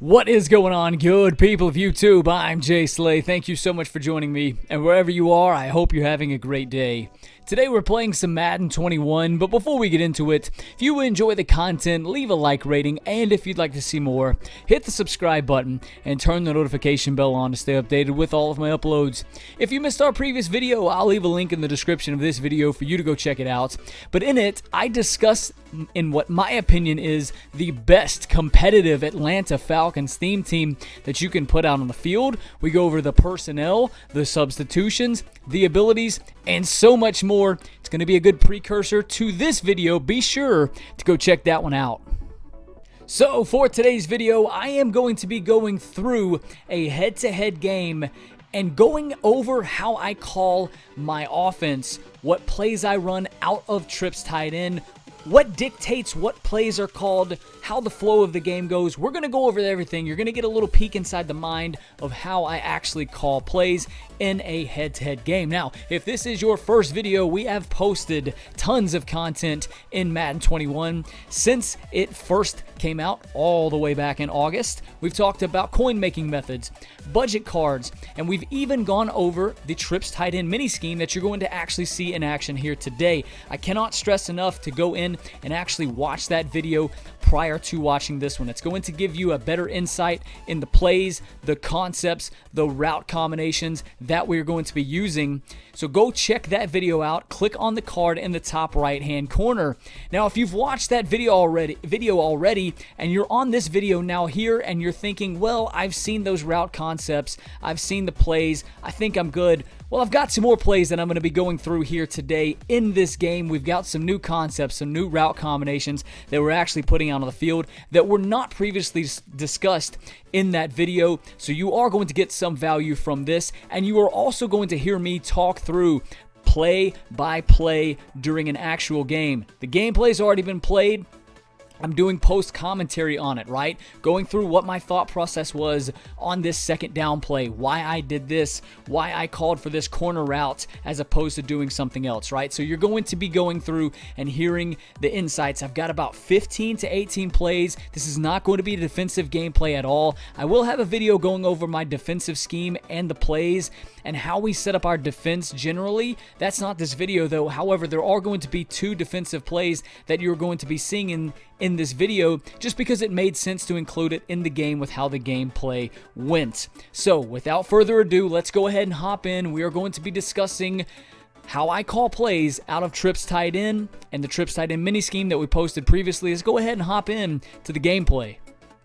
What is going on, good people of YouTube? I'm ImJslay. Thank you so much for joining me, and wherever you are, I hope you're having a great day. Today we're playing some Madden 21, but before we get into it, if you enjoy the content, leave a like rating, and if you'd like to see more, hit the subscribe button and turn the notification bell on to stay updated with all of my uploads. If you missed our previous video, I'll leave a link in the description of this video for you to go check it out, but in it, I discuss in what my opinion is the best competitive Atlanta Falcons theme team that you can put out on the field. We go over the personnel, the substitutions, the abilities, and so much more. It's going to be a good precursor to this video. Be sure to go check that one out. So for today's video, I am going to be going through a head-to-head game and going over how I call my offense, what plays I run out of trips tied in, what dictates what plays are called, how the flow of the game goes. We're going to go over everything. You're going to get a little peek inside the mind of how I actually call plays in a head-to-head game. Now, if this is your first video, we have posted tons of content in Madden 21 since it first came out all the way back in August. We've talked about coin-making methods, budget cards, and we've even gone over the trips tied in mini scheme that you're going to actually see in action here today. I cannot stress enough to go in and actually watch that video prior to watching this one. It's going to give you a better insight in the plays, the concepts, the route combinations that we're going to be using. So go check that video out. Click on the card in the top right hand corner. Now, if you've watched that video already and you're on this video now here and you're thinking, well, I've seen those route concepts, I've seen the plays, I think I'm good. Well, I've got some more plays that I'm going to be going through here today in this game. We've got some new concepts, some new route combinations that we're actually putting out on the field that were not previously discussed in that video. So you are going to get some value from this, and you are also going to hear me talk through play by play during an actual game. The gameplay's already been played. I'm doing post commentary on it, right? Going through what my thought process was on this second down play, why I did this, why I called for this corner route as opposed to doing something else, right? So you're going to be going through and hearing the insights. I've got about 15 to 18 plays. This is not going to be a defensive gameplay at all. I will have a video going over my defensive scheme and the plays and how we set up our defense generally. That's not this video though. However, there are going to be two defensive plays that you're going to be seeing in this video just because it made sense to include it in the game with how the gameplay went. So without further ado, let's go ahead and hop in. We are going to be discussing how I call plays out of trips tied in and the trips tied in mini scheme that we posted previously. Let's go ahead and hop in to the gameplay.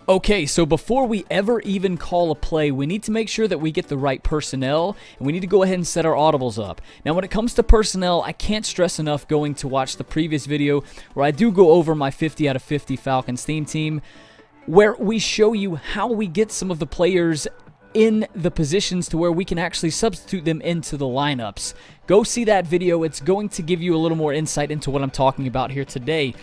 Okay, so before we ever even call a play, we need to make sure that we get the right personnel, and we need to go ahead and set our audibles up. Now, when it comes to personnel, I can't stress enough going to watch the previous video where I do go over my 50 out of 50 Falcons theme team, where we show you how we get some of the players in the positions to where we can actually substitute them into the lineups. Go see that video. It's going to give you a little more insight into what I'm talking about here today.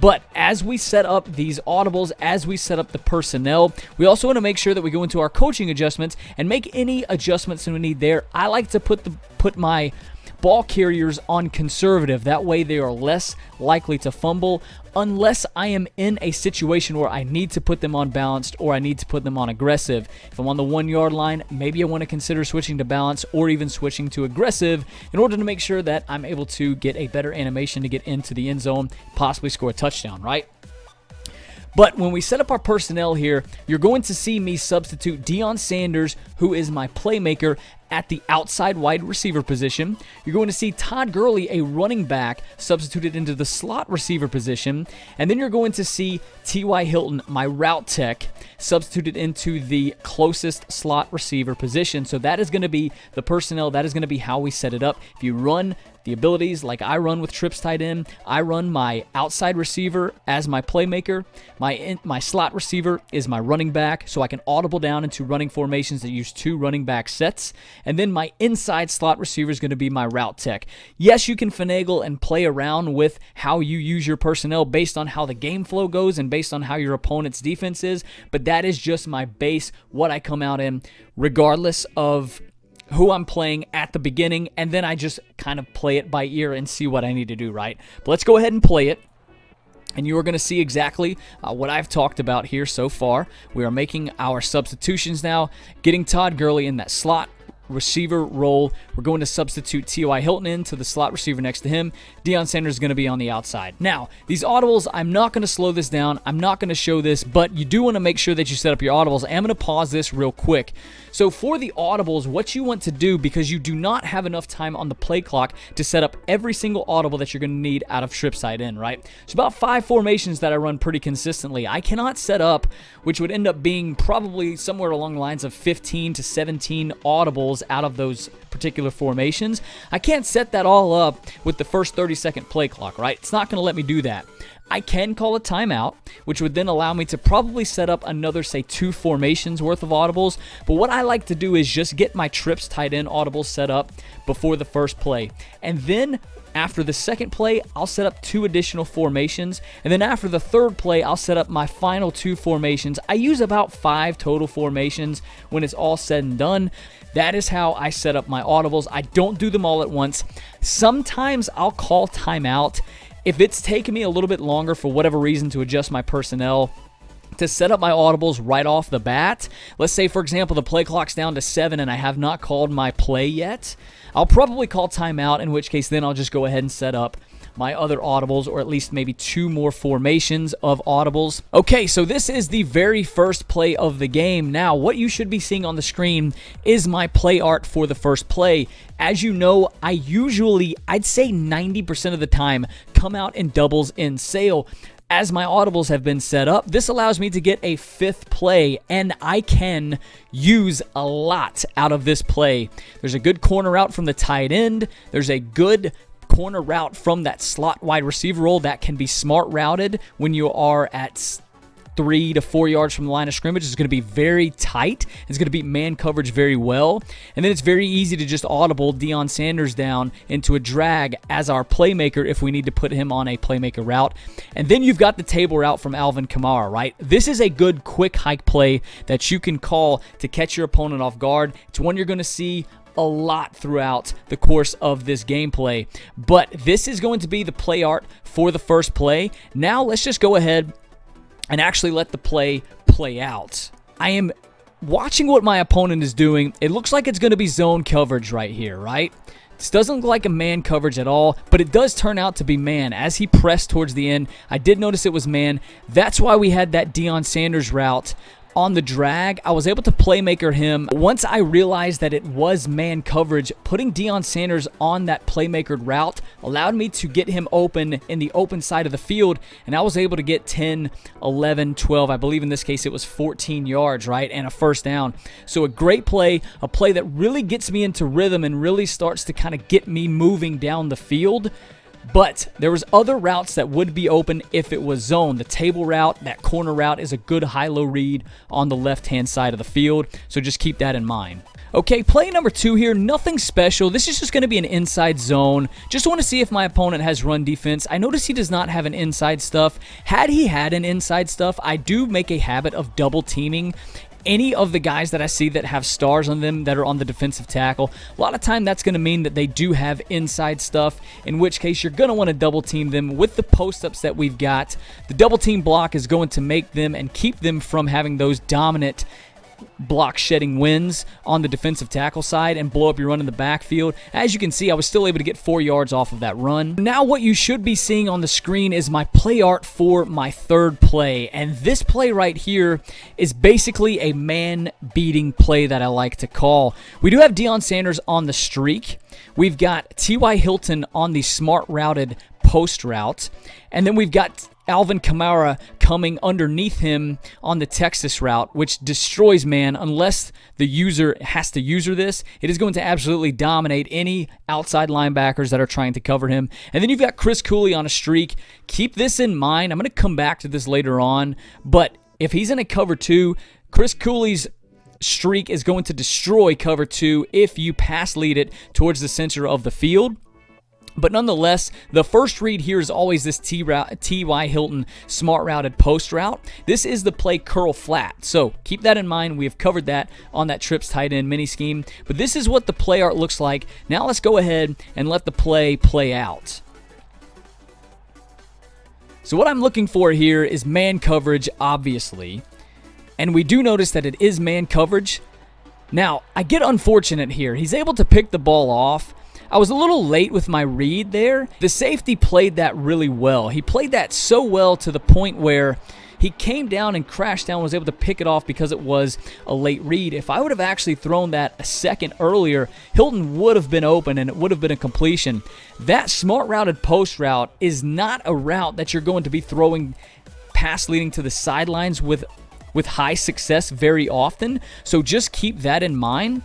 But as we set up these audibles, as we set up the personnel, we also want to make sure that we go into our coaching adjustments and make any adjustments that we need there. I like to put my ball carriers on conservative. That way they are less likely to fumble unless I am in a situation where I need to put them on balanced or I need to put them on aggressive. If I'm on the 1 yard line, maybe I want to consider switching to balance or even switching to aggressive in order to make sure that I'm able to get a better animation to get into the end zone, possibly score a touchdown, right? But when we set up our personnel here, you're going to see me substitute Deion Sanders, who is my playmaker, at the outside wide receiver position. You're going to see Todd Gurley, a running back, substituted into the slot receiver position. And then you're going to see T.Y. Hilton, my route tech, substituted into the closest slot receiver position. So that is going to be the personnel. That is going to be how we set it up. If you run the abilities like I run with trips tied in, I run my outside receiver as my playmaker. My slot receiver is my running back, so I can audible down into running formations that use two running back sets. And then my inside slot receiver is going to be my route tech. Yes, you can finagle and play around with how you use your personnel based on how the game flow goes and based on how your opponent's defense is, but that is just my base, what I come out in, regardless of who I'm playing at the beginning, and then I just kind of play it by ear and see what I need to do, right? But let's go ahead and play it. And you are going to see exactly what I've talked about here so far. We are making our substitutions now, getting Todd Gurley in that slot receiver role. We're going to substitute T.Y. Hilton into the slot receiver next to him. Deion Sanders is going to be on the outside. Now, these audibles, I'm not going to slow this down. I'm not going to show this, but you do want to make sure that you set up your audibles. I'm going to pause this real quick. So for the audibles, what you want to do, because you do not have enough time on the play clock to set up every single audible that you're going to need out of trips tight end, right? It's about 5 formations that I run pretty consistently. I cannot set up, which would end up being probably somewhere along the lines of 15 to 17 audibles out of those particular formations. I can't set that all up with the first 30-second play clock, right? It's not going to let me do that. I can call a timeout, which would then allow me to probably set up another, say, 2 formations worth of audibles. But what I like to do is just get my trips tight end audibles set up before the first play. And then after the second play, I'll set up 2 additional formations. And then after the third play, I'll set up my final 2 formations. I use about 5 total formations when it's all said and done. That is how I set up my audibles. I don't do them all at once. Sometimes I'll call timeout if it's taken me a little bit longer for whatever reason to adjust my personnel to set up my audibles right off the bat. Let's say, for example, the play clock's down to 7 and I have not called my play yet. I'll probably call timeout, in which case then I'll just go ahead and set up my other audibles, or at least maybe 2 more formations of audibles. Okay, so this is the very first play of the game. Now, what you should be seeing on the screen is my play art for the first play. As you know, I usually, I'd say 90% of the time, come out in doubles in sale. As my audibles have been set up, this allows me to get a 5th play, and I can use a lot out of this play. There's a good corner route from the tight end. There's a good corner route from that slot wide receiver role that can be smart routed when you are at 3 to 4 yards from the line of scrimmage. It's going to be very tight. It's going to beat man coverage very well. And then it's very easy to just audible Deion Sanders down into a drag as our playmaker if we need to put him on a playmaker route. And then you've got the table route from Alvin Kamara, right? This is a good quick hike play that you can call to catch your opponent off guard. It's one you're going to see a lot throughout the course of this gameplay. But this is going to be the play art for the first play. Now let's just go ahead and actually let the play out. I am watching what my opponent is doing. It looks like it's going to be zone coverage right here, right? This doesn't look like a man coverage at all, but it does turn out to be man. As he pressed towards the end, I did notice it was man. That's why we had that Deion Sanders route on the drag. I was able to playmaker him. Once I realized that it was man coverage, putting Deion Sanders on that playmaker route allowed me to get him open in the open side of the field, and I was able to get 10, 11, 12, I believe in this case it was 14 yards, right, and a first down. So a great play, a play that really gets me into rhythm and really starts to kind of get me moving down the field. But there was other routes that would be open if it was zone. The table route, that corner route, is a good high-low read on the left-hand side of the field, so just keep that in mind. Okay, play number 2 here, nothing special. This is just going to be an inside zone. Just want to see if my opponent has run defense. I notice he does not have an inside stuff. Had he had an inside stuff, I do make a habit of double teaming any of the guys that I see that have stars on them that are on the defensive tackle. A lot of time that's going to mean that they do have inside stuff, in which case you're going to want to double team them. With the post-ups that we've got, the double team block is going to make them and keep them from having those dominant block shedding wins on the defensive tackle side and blow up your run in the backfield. As you can see, I was still able to get 4 yards off of that run. Now what you should be seeing on the screen is my play art for my third play, and this play right here is basically a man beating play that I like to call. We do have Deion Sanders on the streak. We've got T.Y. Hilton on the smart routed post route, and then we've got Alvin Kamara coming underneath him on the Texas route, which destroys man. Unless the user has to user this, it is going to absolutely dominate any outside linebackers that are trying to cover him. And then you've got Chris Cooley on a streak. Keep this in mind. I'm going to come back to this later on, but if he's in a cover 2, Chris Cooley's streak is going to destroy cover 2 if you pass lead it towards the center of the field. But nonetheless, the first read here is always this T.Y. Hilton smart routed post route. This is the play curl flat. So keep that in mind. We have covered that on that trips tight end mini scheme. But this is what the play art looks like. Now let's go ahead and let the play out. So what I'm looking for here is man coverage, obviously. And we do notice that it is man coverage. Now, I get unfortunate here. He's able to pick the ball off. I was a little late with my read there. The safety played that really well. He played that so well to the point where he came down and crashed down, was able to pick it off because it was a late read. If I would have actually thrown that a second earlier, Hilton would have been open and it would have been a completion. That smart routed post route is not a route that you're going to be throwing pass leading to the sidelines with high success very often. So just keep that in mind.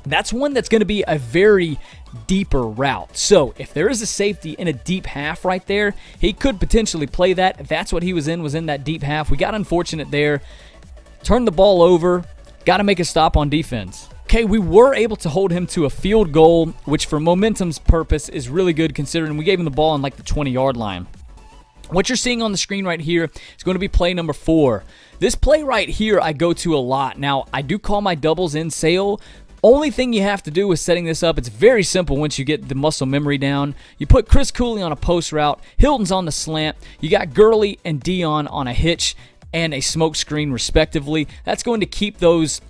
That's one that's going to be a very deeper route. So if there is a safety in a deep half right there, he could potentially play that. If that's what he was in that deep half. We got unfortunate there. Turned the ball over. Got to make a stop on defense. Okay, we were able to hold him to a field goal, which for momentum's purpose is really good considering we gave him the ball on like the 20-yard line. What you're seeing on the screen right here is going to be play number 4. This play right here I go to a lot. Now, I do call my doubles in sale. Only thing you have to do with setting this up, it's very simple once you get the muscle memory down. You put Chris Cooley on a post route, Hilton's on the slant, you got Gurley and Dion on a hitch and a smoke screen respectively. That's going to keep those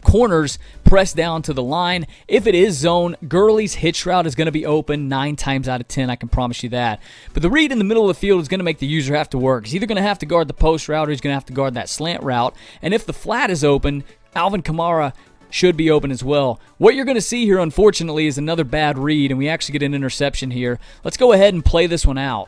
corners pressed down to the line. If it is zone, Gurley's hitch route is going to be open 9 times out of 10, I can promise you that. But the read in the middle of the field is going to make the user have to work. He's either going to have to guard the post route or he's going to have to guard that slant route. And if the flat is open, Alvin Kamara should be open as well. What you're going to see here, unfortunately, is another bad read, and we actually get an interception here. Let's go ahead and play this one out.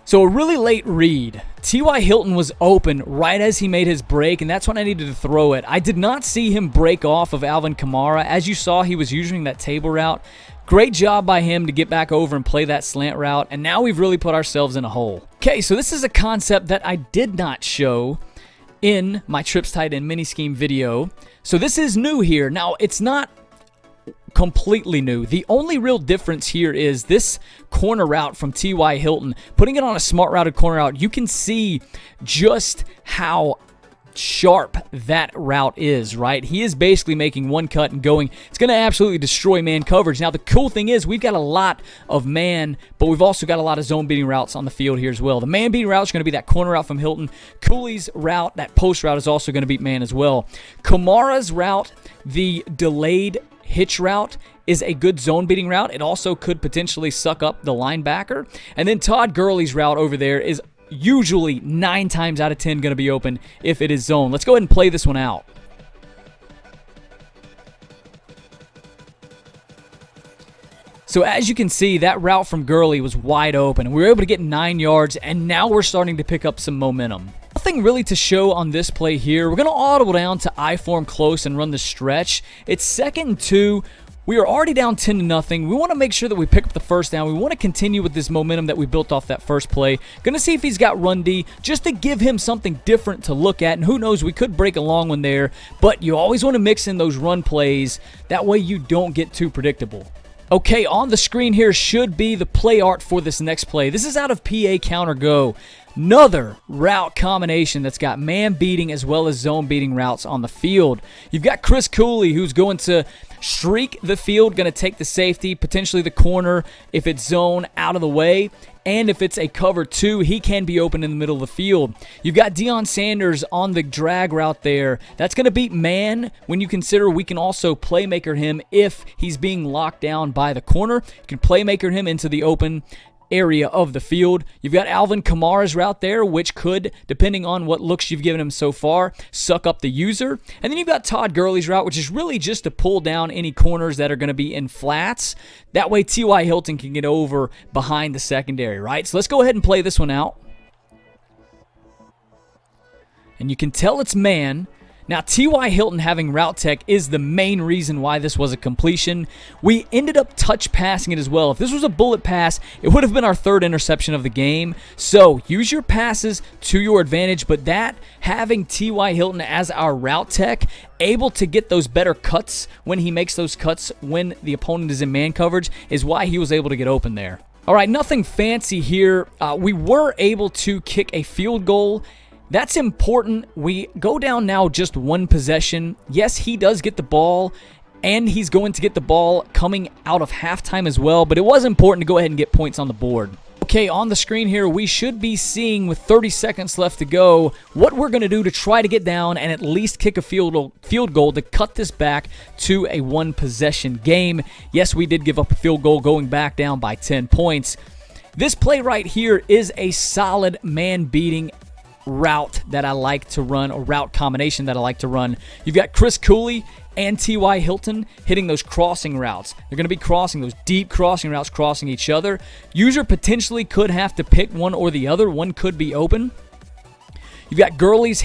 So a really late read. T.Y. Hilton was open right as he made his break, and that's when I needed to throw it. I did not see him break off of Alvin Kamara. As you saw, he was using that table route. Great job by him to get back over and play that slant route, and now we've really put ourselves in a hole. Okay, so this is a concept that I did not show in my Trips Tight End mini scheme video. So this is new here. Now, it's not completely new. The only real difference here is this corner route from T.Y. Hilton. Putting it on a smart routed corner route, you can see just how sharp that route is, right? He is basically making one cut and going. It's going to absolutely destroy man coverage. Now, the cool thing is we've got a lot of man, but we've also got a lot of zone beating routes on the field here as well. The man beating route is going to be that corner route from Hilton. Cooley's route, that post route, is also going to beat man as well. Kamara's route, the delayed hitch route, is a good zone beating route. It also could potentially suck up the linebacker. And then Todd Gurley's route over there is usually 9 times out of 10 going to be open if it is zone. Let's go ahead and play this one out. So as you can see, that route from Gurley was wide open. We were able to get 9 yards, and now we're starting to pick up some momentum. Nothing really to show on this play here. We're going to audible down to I-form close and run the stretch. It's 2nd and 2. We are already down 10-0. We want to make sure that we pick up the first down. We want to continue with this momentum that we built off that first play. Going to see if he's got run D just to give him something different to look at. And who knows, we could break a long one there. But you always want to mix in those run plays. That way you don't get too predictable. Okay, on the screen here should be the play art for this next play. This is out of PA Counter Go. Another route combination that's got man beating as well as zone beating routes on the field. You've got Chris Cooley, who's going to streak the field, going to take the safety, potentially the corner if it's zone, out of the way. And if it's a cover 2, he can be open in the middle of the field. You've got Deion Sanders on the drag route there. That's going to beat man when you consider we can also playmaker him if he's being locked down by the corner. You can playmaker him into the open area of the field. You've got Alvin Kamara's route there, which could, depending on what looks you've given him so far, suck up the user. And then you've got Todd Gurley's route, which is really just to pull down any corners that are going to be in flats. That way T.Y. Hilton can get over behind the secondary, right? So let's go ahead and play this one out. And you can tell it's man. Now, T.Y. Hilton having route tech is the main reason why this was a completion. We ended up touch passing it as well. If this was a bullet pass, it would have been our 3rd interception of the game. So, use your passes to your advantage, but that, having T.Y. Hilton as our route tech, able to get those better cuts when he makes those cuts when the opponent is in man coverage, is why he was able to get open there. All right, nothing fancy here. We were able to kick a field goal. That's important. We go down now just 1 possession. Yes, he does get the ball and he's going to get the ball coming out of halftime as well, but it was important to go ahead and get points on the board. Okay, on the screen here, we should be seeing with 30 seconds left to go what we're going to do to try to get down and at least kick a field goal to cut this back to a one-possession game. Yes, we did give up a field goal going back down by 10 points. This play right here is a solid man-beating route that I like to run, a route combination that I like to run. You've got Chris Cooley and T.Y. Hilton hitting those crossing routes. They're going to be crossing those deep crossing routes, crossing each other. User potentially could have to pick one or the other. One could be open. You've got Gurley's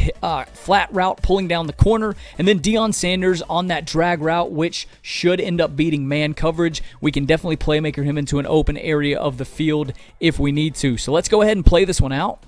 flat route pulling down the corner, and then Deion Sanders on that drag route, which should end up beating man coverage. We can definitely playmaker him into an open area of the field if we need to. So let's go ahead and play this one out.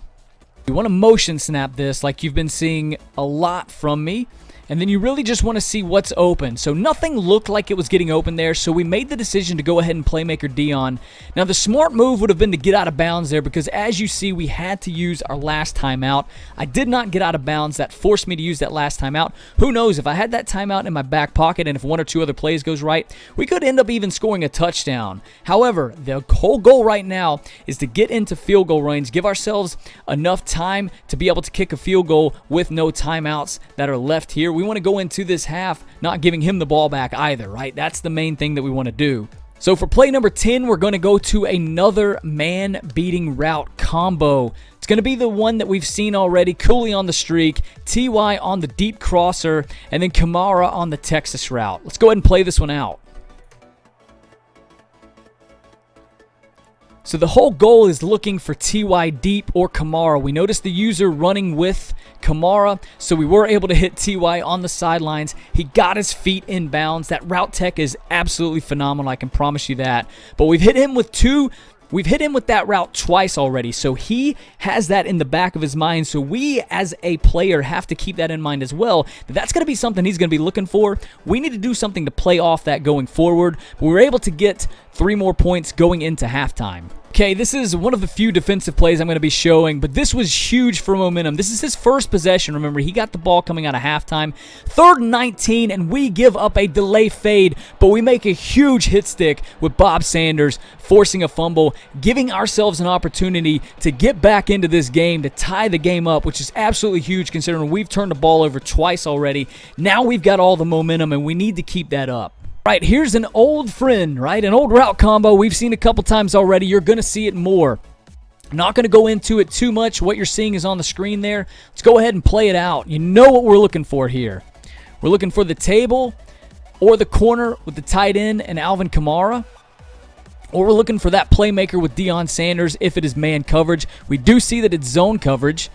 You want to motion snap this like you've been seeing a lot from me. And then you really just want to see what's open. So nothing looked like it was getting open there, so we made the decision to go ahead and playmaker Deion. Now the smart move would have been to get out of bounds there because as you see, we had to use our last timeout. I did not get out of bounds. That forced me to use that last timeout. Who knows, if I had that timeout in my back pocket and if one or two other plays goes right, we could end up even scoring a touchdown. However, the whole goal right now is to get into field goal range, give ourselves enough time to be able to kick a field goal with no timeouts that are left here. We want to go into this half not giving him the ball back either, right? That's the main thing that we want to do. So for play number 10, we're going to go to another man-beating route combo. It's going to be the one that we've seen already. Cooley on the streak, T.Y. on the deep crosser, and then Kamara on the Texas route. Let's go ahead and play this one out. So the whole goal is looking for T.Y. deep or Kamara. We noticed the user running with Kamara, so we were able to hit T.Y. on the sidelines. He got his feet in bounds. That route tech is absolutely phenomenal, I can promise you that. But we've hit him with that route twice already, so he has that in the back of his mind. So we, as a player, have to keep that in mind as well. That's going to be something he's going to be looking for. We need to do something to play off that going forward. But we were able to get 3 more points going into halftime. Okay, this is one of the few defensive plays I'm going to be showing, but this was huge for momentum. This is his first possession. Remember, he got the ball coming out of halftime. 3rd and 19, and we give up a delay fade, but we make a huge hit stick with Bob Sanders forcing a fumble, giving ourselves an opportunity to get back into this game, to tie the game up, which is absolutely huge considering we've turned the ball over twice already. Now we've got all the momentum, and we need to keep that up. Right, here's an old friend, right? An old route combo we've seen a couple times already. You're going to see it more. I'm not going to go into it too much. What you're seeing is on the screen there. Let's go ahead and play it out. You know what we're looking for here. We're looking for the table or the corner with the tight end and Alvin Kamara. Or we're looking for that playmaker with Deion Sanders if it is man coverage. We do see that it's zone coverage.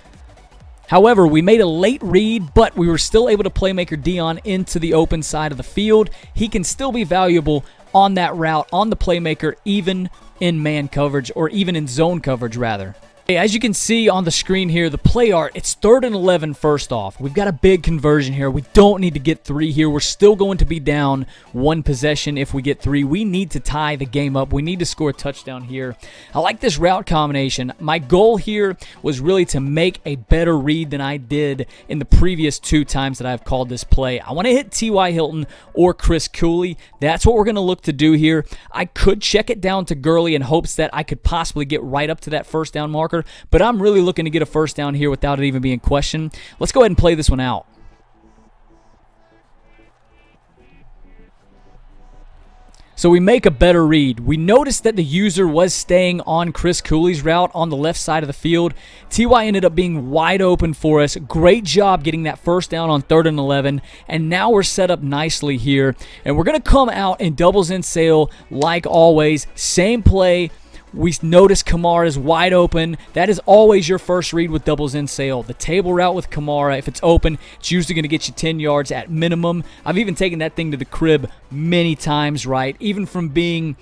However, we made a late read, but we were still able to playmaker Deion into the open side of the field. He can still be valuable on that route, on the playmaker, even in man coverage, or even in zone coverage, rather. As you can see on the screen here, the play art, it's 3rd and 11 first off. We've got a big conversion here. We don't need to get 3 here. We're still going to be down 1 possession if we get 3. We need to tie the game up. We need to score a touchdown here. I like this route combination. My goal here was really to make a better read than I did in the previous 2 times that I've called this play. I want to hit T.Y. Hilton or Chris Cooley. That's what we're going to look to do here. I could check it down to Gurley in hopes that I could possibly get right up to that first down marker. But I'm really looking to get a first down here without it even being questioned. Let's go ahead and play this one out. So we make a better read. We noticed that the user was staying on Chris Cooley's route on the left side of the field. T.Y. ended up being wide open for us. Great job getting that first down on 3rd and 11. And now we're set up nicely here. And we're going to come out in doubles in sale like always. Same play. We notice Kamara is wide open. That is always your first read with doubles in sale. The table route with Kamara, if it's open, it's usually going to get you 10 yards at minimum. I've even taken that thing to the crib many times, right? Even from being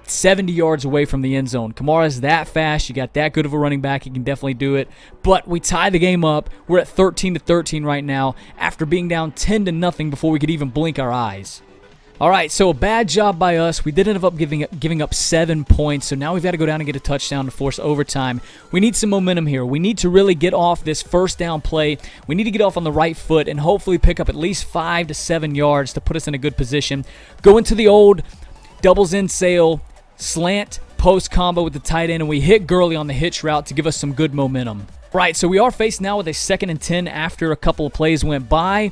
70 yards away from the end zone. Kamara's that fast. You got that good of a running back. He can definitely do it. But we tie the game up. We're at 13-13 right now after being down 10-0 before we could even blink our eyes. All right, so a bad job by us. We did end up giving up 7 points, so now we've got to go down and get a touchdown to force overtime. We need some momentum here. We need to really get off this first down play. We need to get off on the right foot and hopefully pick up at least 5 to 7 yards to put us in a good position. Go into the old doubles in sail, slant, post combo with the tight end, and we hit Gurley on the hitch route to give us some good momentum. Right, so we are faced now with a 2nd and 10 after a couple of plays went by.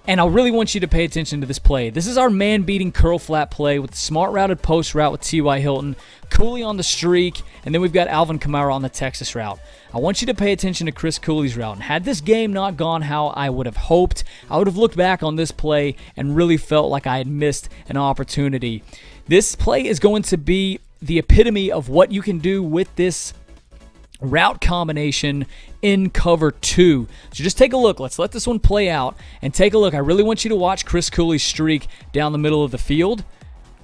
And I really want you to pay attention to this play. This is our man-beating curl flat play with the smart routed post route with T.Y. Hilton, Cooley on the streak, and then we've got Alvin Kamara on the Texas route. I want you to pay attention to Chris Cooley's route. And had this game not gone how I would have hoped, I would have looked back on this play and really felt like I had missed an opportunity. This play is going to be the epitome of what you can do with this route combination in cover 2. So just take a look. Let's let this one play out and take a look. I really want you to watch Chris Cooley's streak down the middle of the field.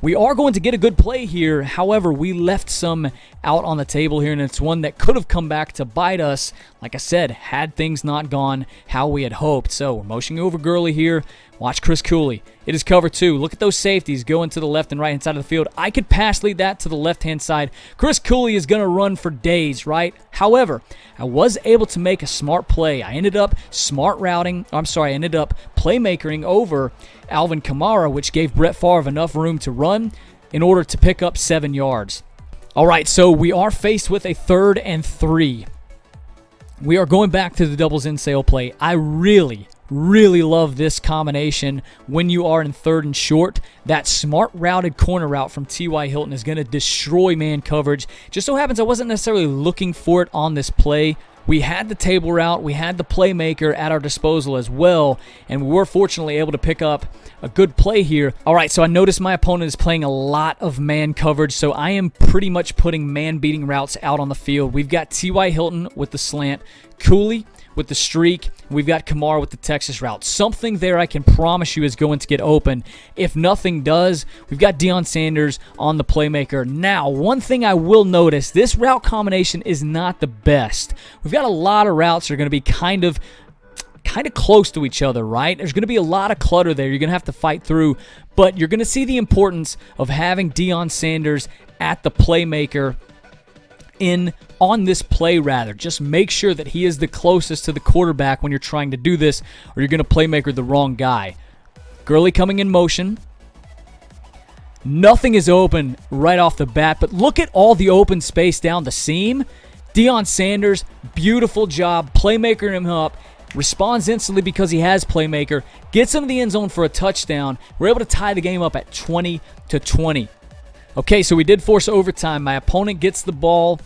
We are going to get a good play here. However, we left some out on the table here, and it's one that could have come back to bite us, like I said, had things not gone how we had hoped. So we're motioning over Gurley here. Watch Chris Cooley. It is cover 2. Look at those safeties going to the left and right-hand side of the field. I could pass lead that to the left-hand side. Chris Cooley is going to run for days, right? However, I was able to make a smart play. I ended up I ended up playmakering over Alvin Kamara, which gave Brett Favre enough room to run in order to pick up 7 yards. All right, so we are faced with a 3rd and 3. We are going back to the doubles in sail play. I really love this combination when you are in 3rd and short. That smart routed corner route from T.Y. Hilton is going to destroy man coverage. Just so happens I wasn't necessarily looking for it on this play. We had the table route, we had the playmaker at our disposal as well, and we were fortunately able to pick up a good play here. All right, so I noticed my opponent is playing a lot of man coverage, so I am pretty much putting man-beating routes out on the field. We've got T.Y. Hilton with the slant, Cooley with the streak, we've got Kamara with the Texas route. Something there I can promise you is going to get open. If nothing does, we've got Deion Sanders on the playmaker. Now, one thing I will notice, this route combination is not the best. We've got a lot of routes that are going to be kind of close to each other, right? There's going to be a lot of clutter there you're going to have to fight through, but you're going to see the importance of having Deion Sanders at the playmaker on this play rather. Just make sure that he is the closest to the quarterback when you're trying to do this, or you're going to playmaker the wrong guy. Gurley coming in motion. Nothing is open right off the bat, but look at all the open space down the seam. Deion Sanders, beautiful job, playmaker him up, responds instantly because he has playmaker, gets him in the end zone for a touchdown. We're able to tie the game up at 20-20. Okay, so we did force overtime. My opponent gets the ball.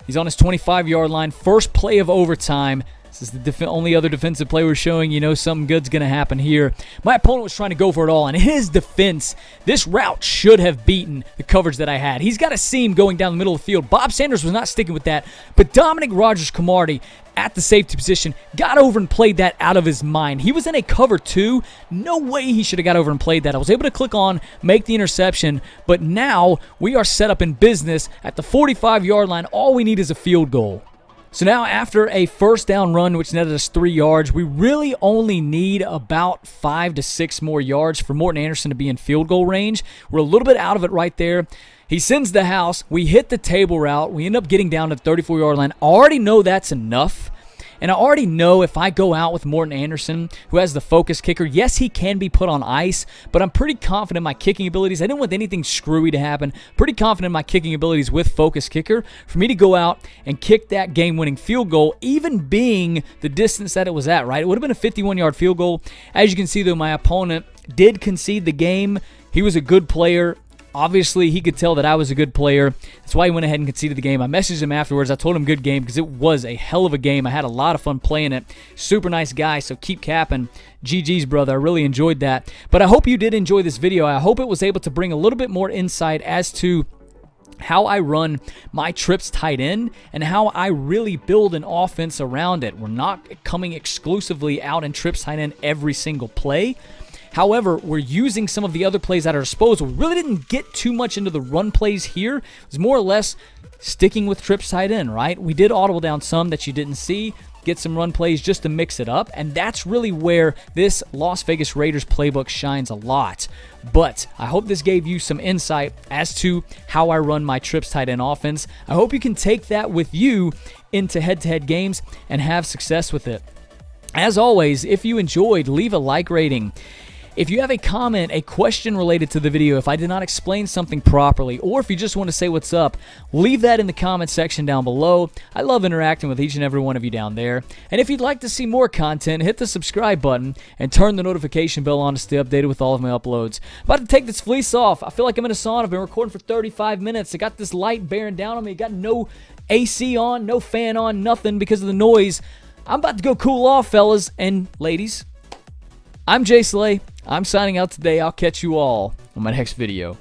He's on his 25-yard line. First play of overtime. This is the only other defensive play we're showing. You know something good's going to happen here. My opponent was trying to go for it all. In his defense, this route should have beaten the coverage that I had. He's got a seam going down the middle of the field. Bob Sanders was not sticking with that, but Dominic Rodgers-Cromartie at the safety position got over and played that out of his mind. He was in a cover 2. No way he should have got over and played that. I was able to click on, make the interception, but now we are set up in business at the 45-yard line. All we need is a field goal. So now after a first down run, which netted us 3 yards, we really only need about 5 to 6 more yards for Morten Andersen to be in field goal range. We're a little bit out of it right there. He sends the house. We hit the table route. We end up getting down to the 34-yard line. I already know that's enough. And I already know if I go out with Morten Andersen, who has the focus kicker, yes, he can be put on ice, but I'm pretty confident in my kicking abilities. I didn't want anything screwy to happen. Pretty confident in my kicking abilities with focus kicker for me to go out and kick that game-winning field goal, even being the distance that it was at, right? It would have been a 51-yard field goal. As you can see, though, my opponent did concede the game. He was a good player. Obviously, he could tell that I was a good player. That's why he went ahead and conceded the game. I messaged him afterwards. I told him good game because it was a hell of a game. I had a lot of fun playing it. Super nice guy, so keep capping. GG's, brother. I really enjoyed that. But I hope you did enjoy this video. I hope it was able to bring a little bit more insight as to how I run my trips tight end and how I really build an offense around it. We're not coming exclusively out in trips tight end every single play. However, we're using some of the other plays at our disposal. We really didn't get too much into the run plays here. It was more or less sticking with trips tight end, right? We did audible down some that you didn't see. get some run plays just to mix it up, and that's really where this Las Vegas Raiders playbook shines a lot. But I hope this gave you some insight as to how I run my trips tight end offense. I hope you can take that with you into head-to-head games and have success with it. As always, if you enjoyed, leave a like rating. If you have a comment, a question related to the video, if I did not explain something properly, or if you just want to say what's up, leave that in the comment section down below. I love interacting with each and every one of you down there. And if you'd like to see more content, hit the subscribe button and turn the notification bell on to stay updated with all of my uploads. I'm about to take this fleece off. I feel like I'm in a sauna. I've been recording for 35 minutes. I got this light bearing down on me. Got no AC on, no fan on, nothing because of the noise. I'm about to go cool off, fellas and ladies. I'm ImJslay. I'm signing out today. I'll catch you all on my next video.